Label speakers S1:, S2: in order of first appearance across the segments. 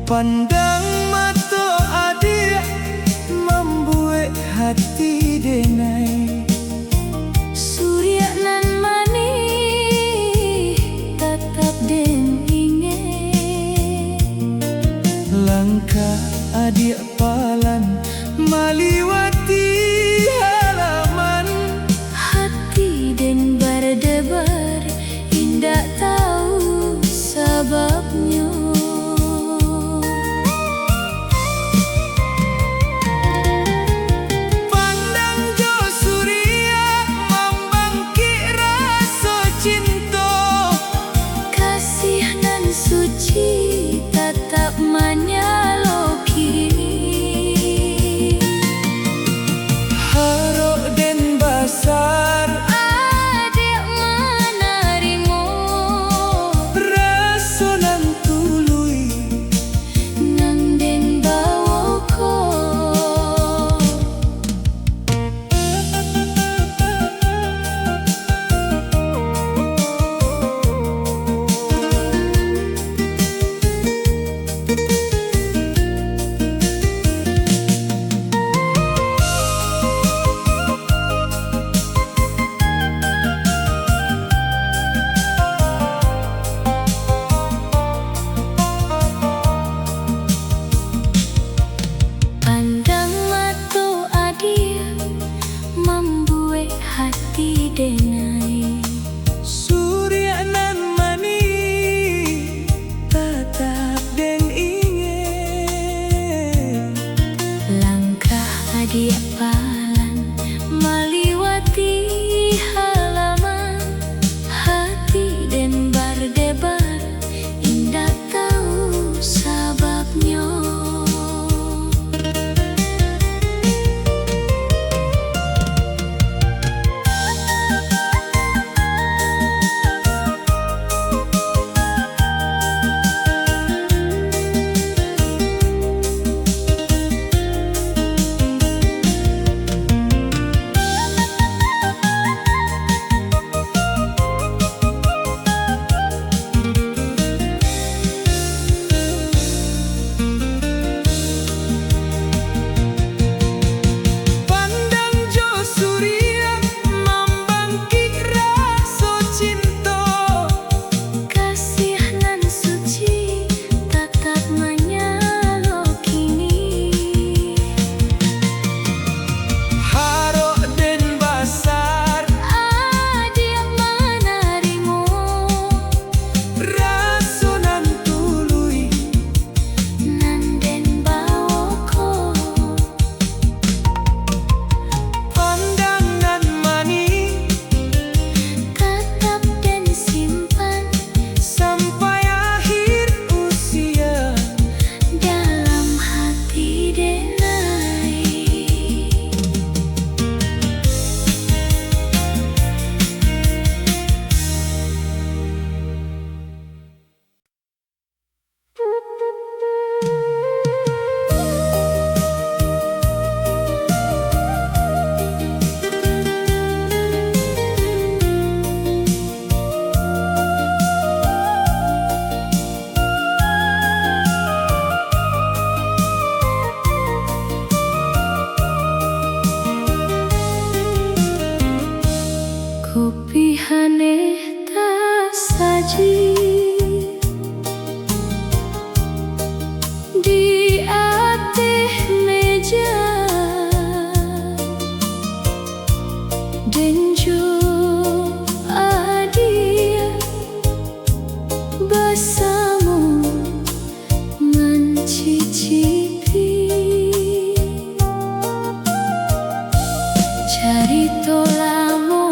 S1: Pandang mata adik membuat hati denai.
S2: Surya nan mani tetap den ingin.
S1: Langkah adik palan maliwati halaman.
S2: Hati den berdebar indak tahu sebabnya. Tetap menyaloki
S1: Harok den basar
S2: adik menarimo
S1: rasa nan tului
S2: nang den bawoko. Hati denai.
S1: Surya nan mani tetap den ingin.
S2: Langkah adik palan maliwati halaman. Hati den berdebar indak tahu sebabnya. Kopihane tak saji di atas meja denjo adia bersama mencicipi cerita lama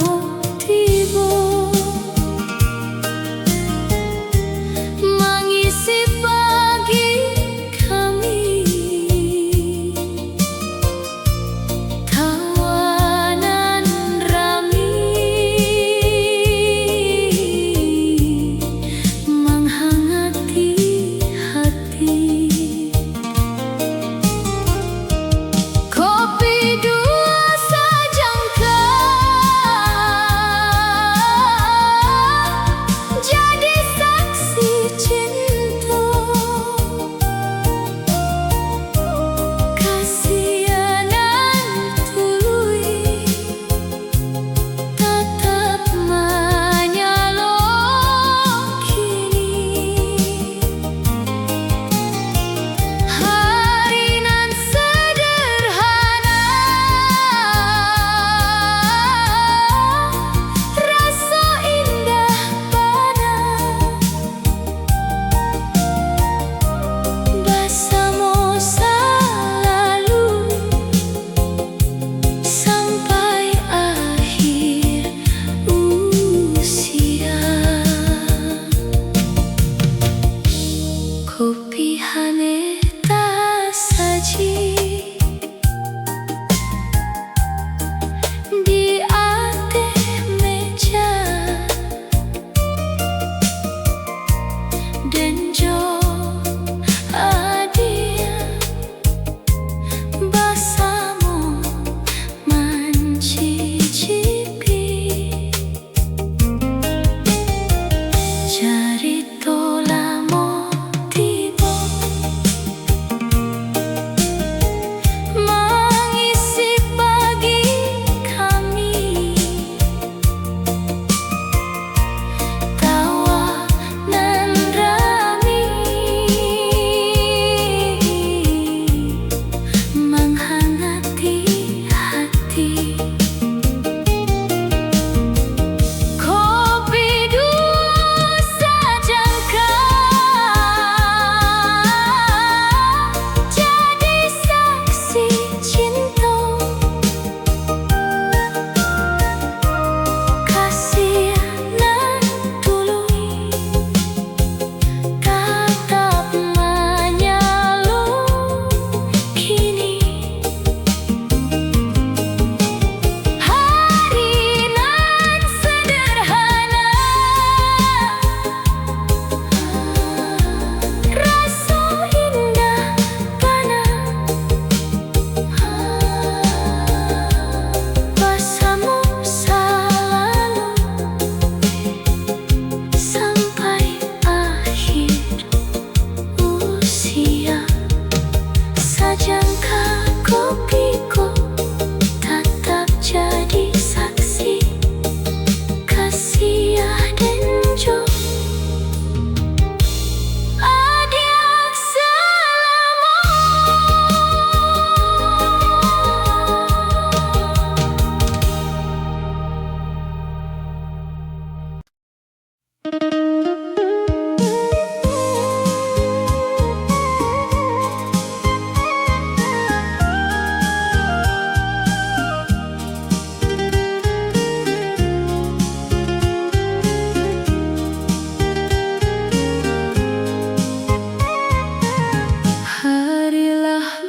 S2: Harilah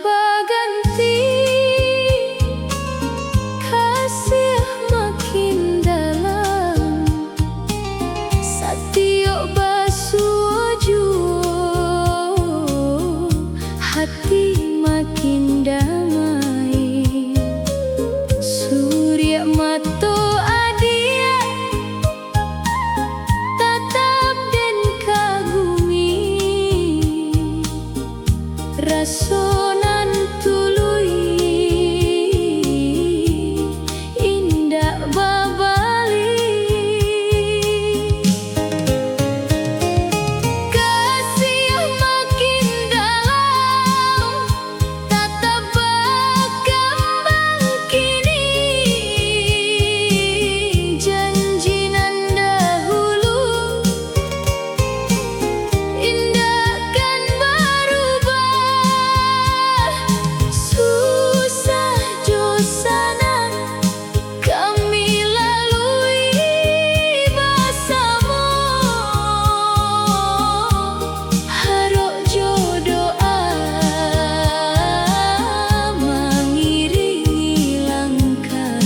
S2: berganti, kasih makin dalam, satyo basuju, hati makin damai. Surya mato adia, tatap dan kagumi, rasonan tului, indah babali. Kasih makin dalam, tatap berkembang kini, janji nan dahulu indah kan berubah. Susah josana kami lalui bersama, harap jodoh mengiringi langkah.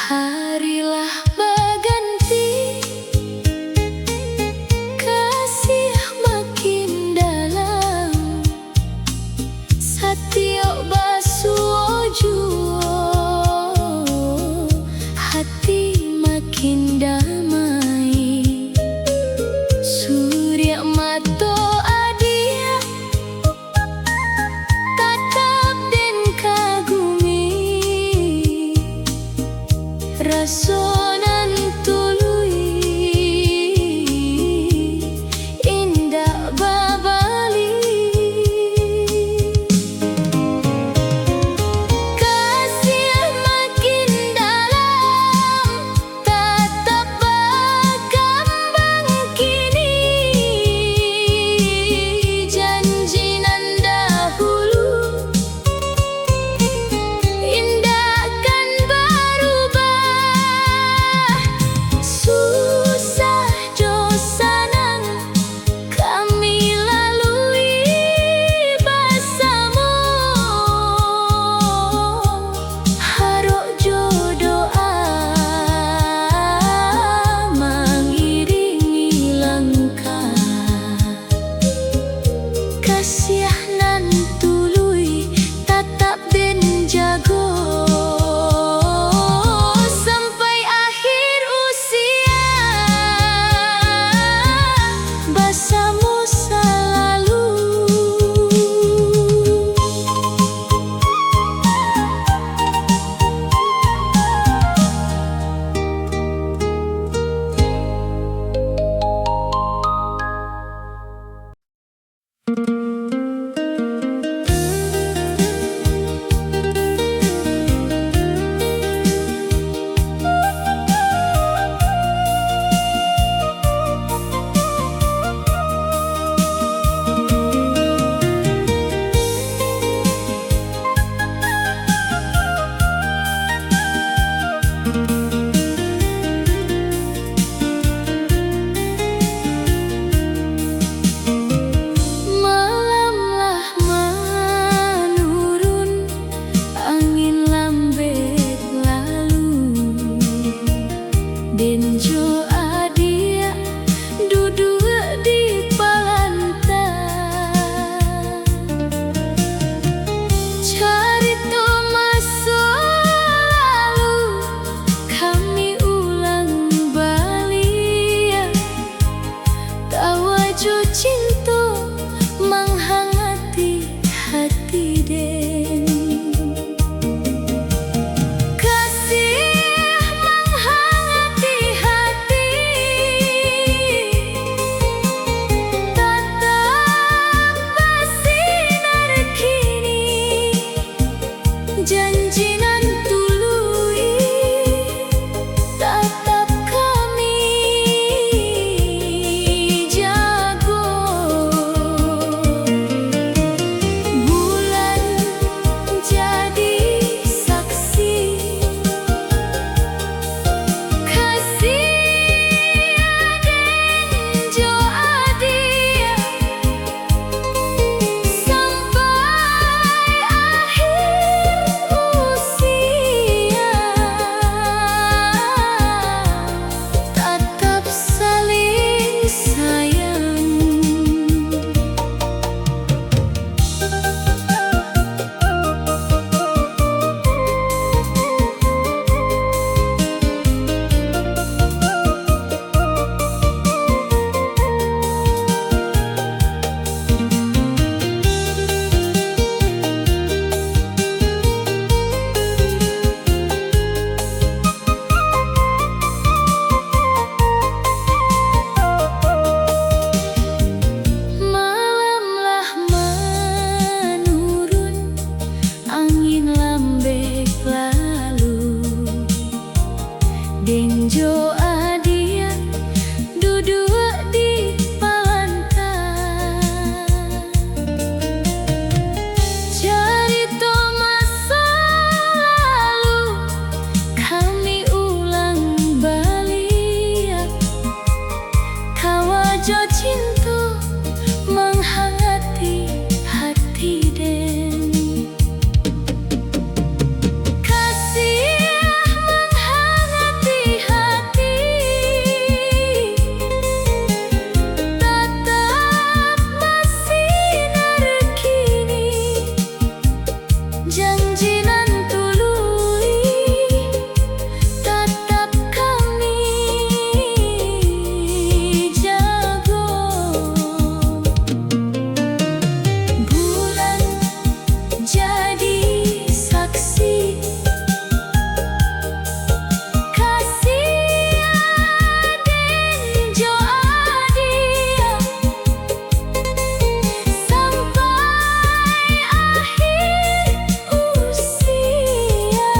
S2: Harilah berganti, kasih makin dalam, satyo basuju, hati makin damai. Surya mato adia, tatap dan kagumi, rasonan tului, indah babali. Kasih makin dalam, tatap berkembang kini, janji nan dahulu indah kan berubah. janji nan tului tatap kami jago. Bulan jadi saksi kasih aden jo adia sampai akhir usia, tatap saling sayang. Malamlah menurun, angin lambek lalu. Denjo adia duduk di pantai, cerita masa lalu kami ulang balik. Kawajo cinta menghangati hati den, kasih menghangati hati, tatap bersinar kini, janji nan tului tatap kami jago. Bulan jadi saksi kasih aden jo adia sampai akhir usia,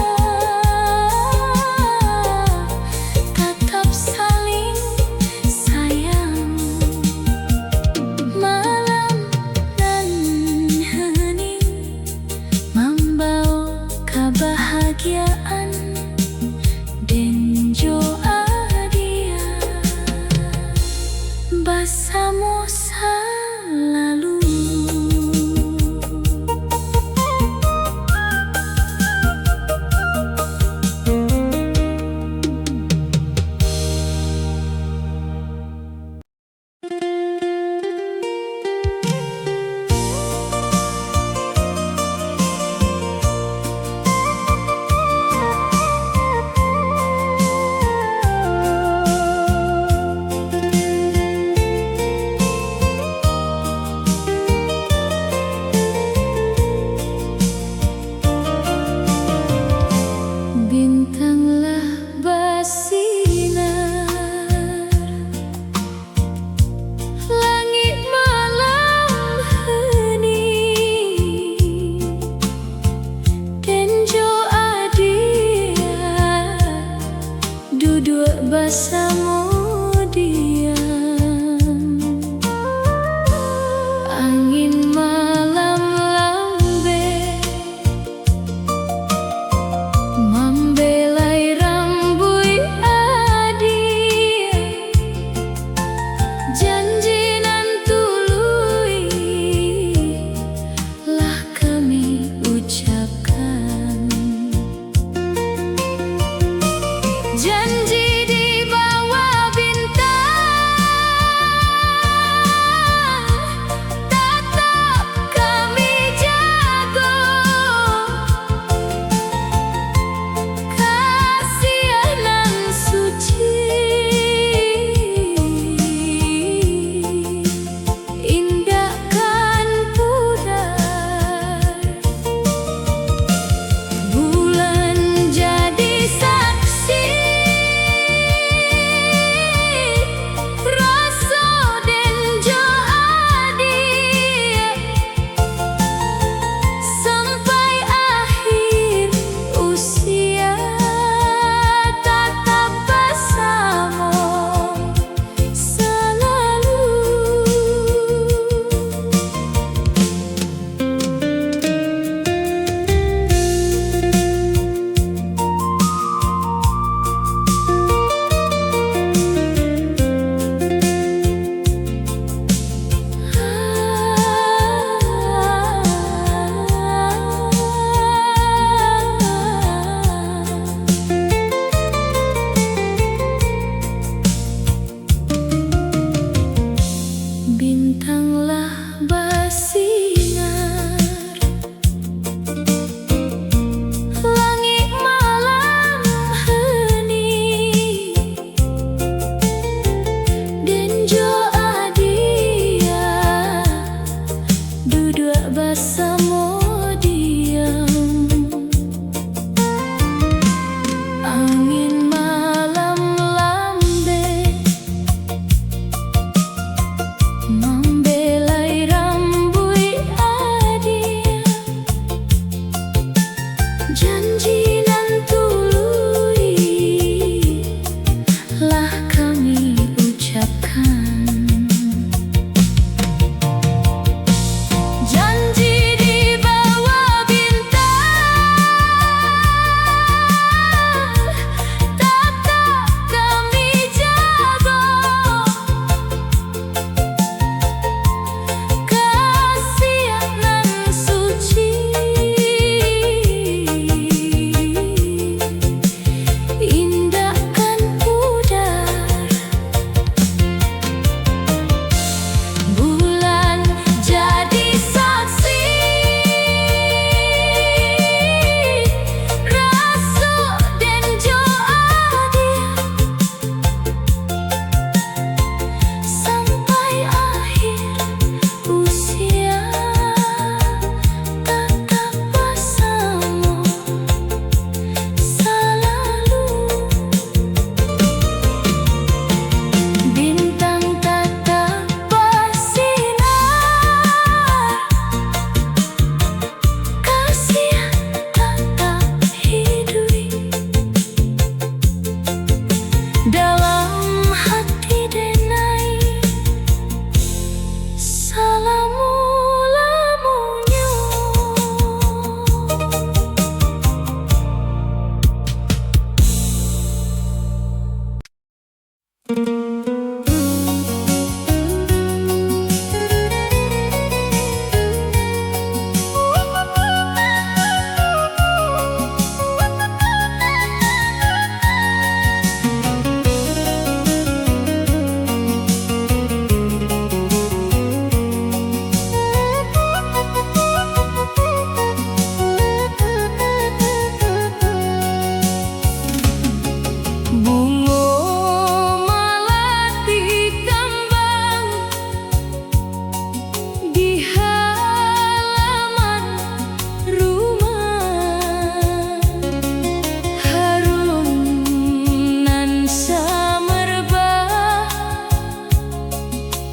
S2: tatap saling sayang. Malam nan hening membawa kebahagiaan denjo adia bersama selalu. Bintanglah bersinar, langit malam hening, denjo adia duduk bersama dia. Angin malam lambek membelai rambut adia, janji nan tului lah kami ucapkan. Janji di bawah bintang, tatap kami jago. Kasih nan suci indahkan pudar. Bulan jadi saksi Janji nan tului lah kami ucapkan. Janji di bawah bintang tetap kami jaga. Kasih nan suci indahkan pudar. Bulan jadi saksi, rasul dan adil sampai akhir usia tetap bersama selalu. Bintang tetap bersinar, kasih tetap hidup dalam hati denai. Salamu lamunyo. Bunga melati kembang di halaman rumah. Harum nan semerbak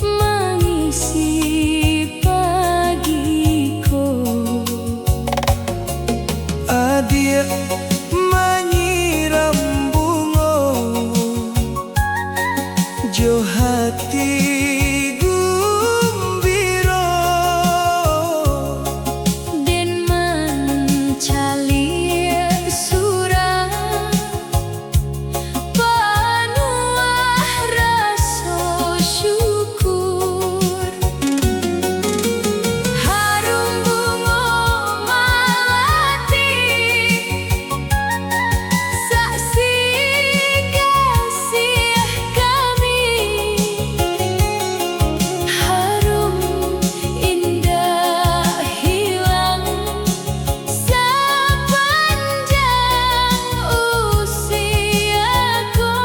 S2: mengisi pagiku.
S1: Adik menyiram bunga, jo hati gembira.
S2: Den mencalir surah penuh rasa syukur. Harum bunga melati, saksi kasih kami. Harum indah hilang sepanjang usiaku.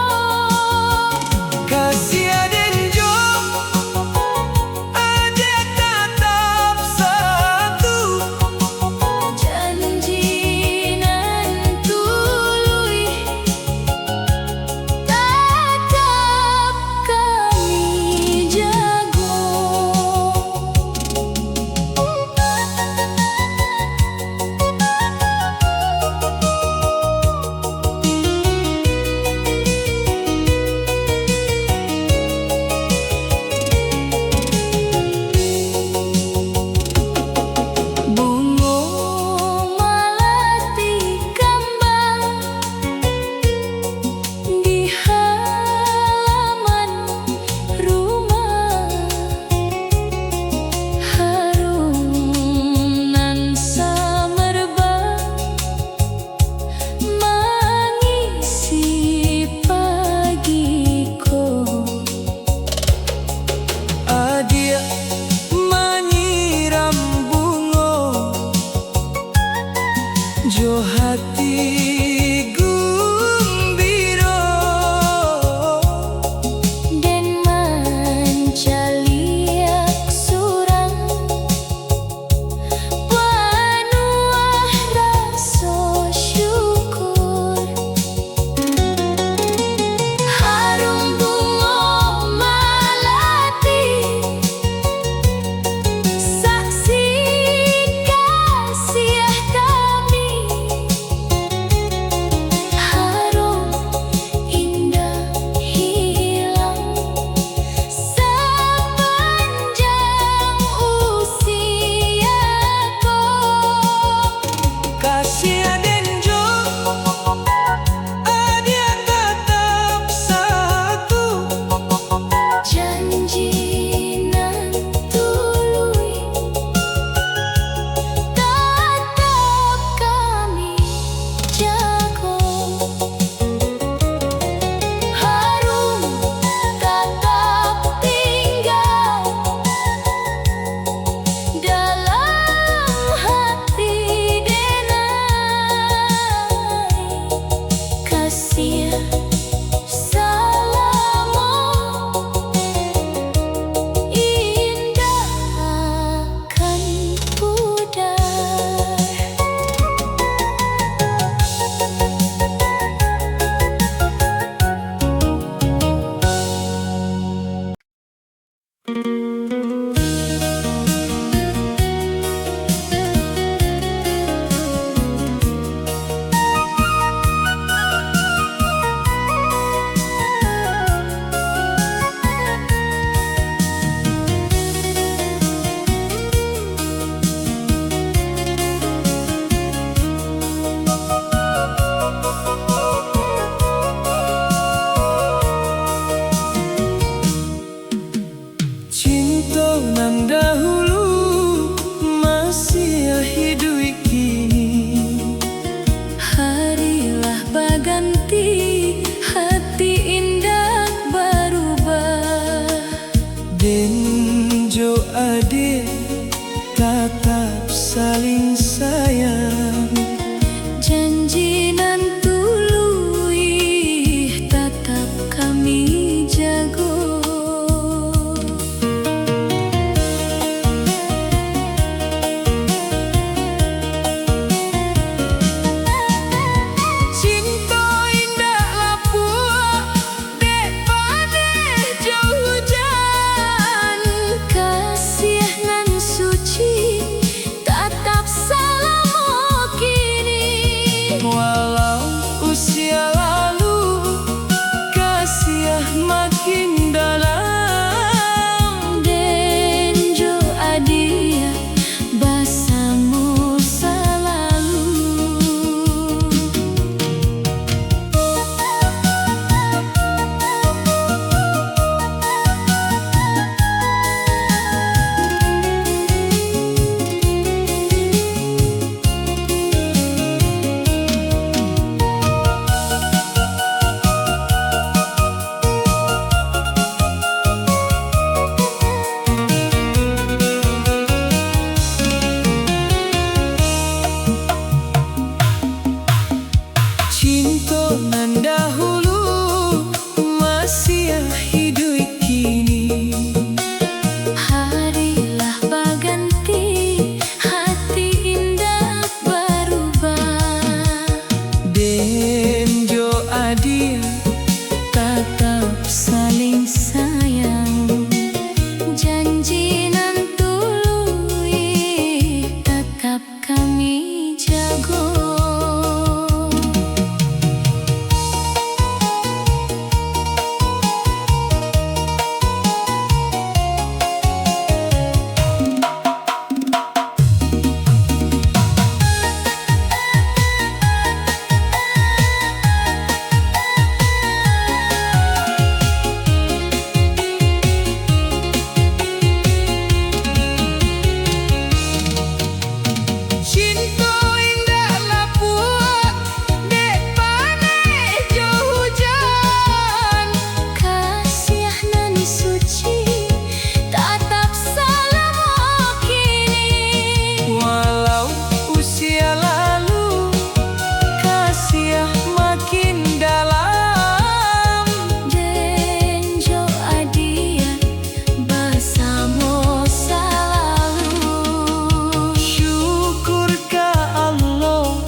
S1: Kasih dan jo ada tetap satu.
S2: Janji nan tului tetap kami jaga. Bunga melati kembang di halaman rumah. Harum nan semerbak mengisi pagiku.
S1: Adik menyiram bunga, jo hati gembira.
S2: Den mencaliak surang penuh rasa syukur. Harum bunga melati, saksi kasih kami.
S1: Walau usia lalu, kasih makin dalam.
S2: Denjo adia bersamamu selalu.
S1: Cinta nan dahulu masih hidup kini.
S2: Harilah berganti, hati indah berubah.
S1: Denjo adia
S2: Tetap saling sayang, janji nan tului tetap kami jago.
S1: cinta indah lapuak dek panai jo hujan.
S2: Kasih nan suci tetap selalu kini.
S1: Walau usia lalu, kasih makin dalam.
S2: Denjo adia bersamamu selalu.
S1: Syukur ke Allah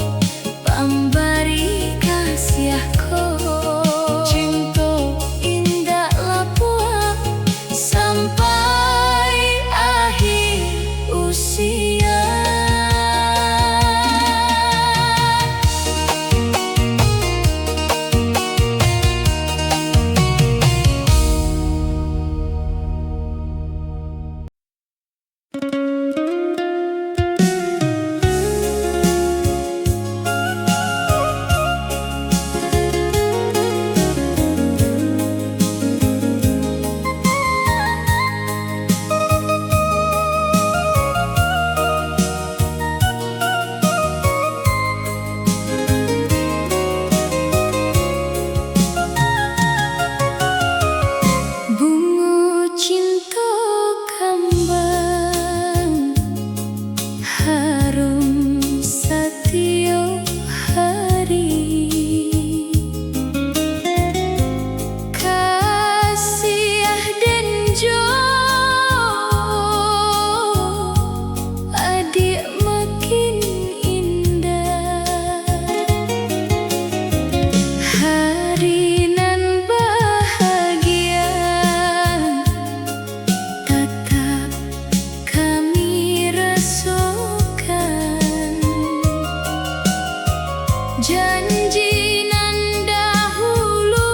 S2: Pemberi kasihku,
S1: cinta
S2: indah lapuak sampai akhir usia. Bunga cinta kembang harum setiap hari. Kasih denjo adik makin indah. Hari nan bahagia tetap kami rasakan. Janji nan dahulu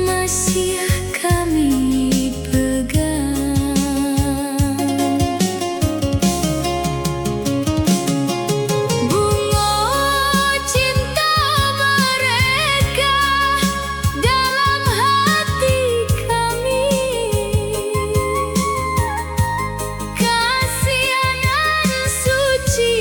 S2: masih kami pegang. Bunga cinta mereka dalam hati kami. Kasih nan suci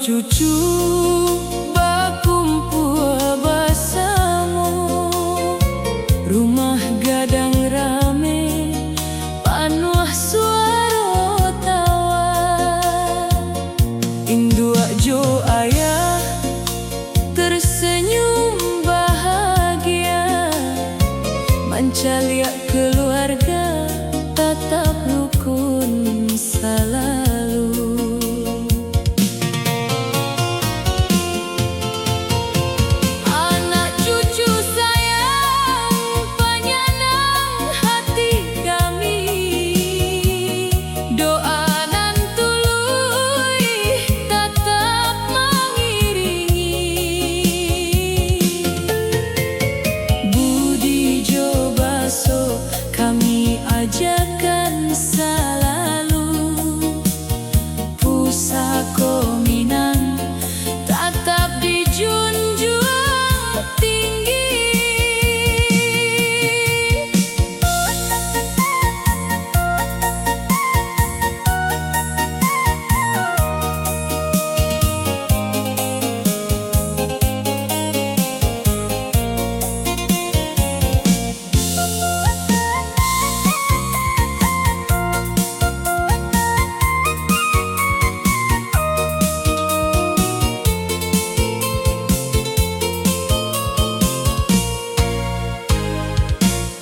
S1: cucu bakumpul bersama, rumah gadang rame panuh suara tawa. Indua jo ayah tersenyum bahagia, mancalia keluarga tatap rukun selalu. Anak cucu sayang penyenang hati kami, doa nan tuluy tetap mengiringi. Budi jo baso kami ajarkan selalu, pusako Minang tetap dijunjung tinggi.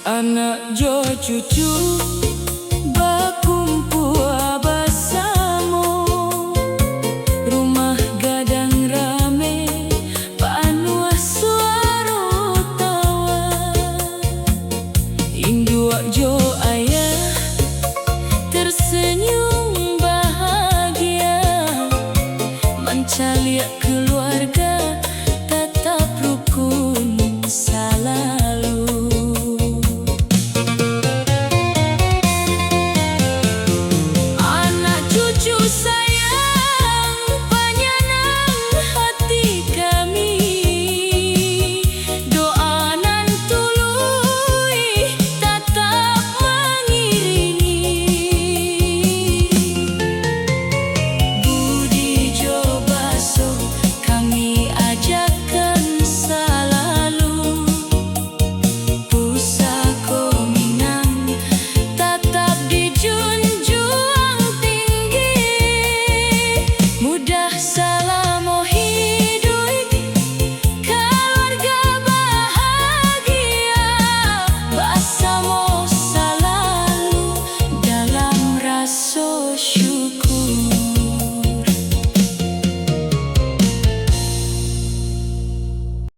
S1: Anak jo cucu bakumpul bersama, rumah gadang rame panuh suara tawa. Indua jo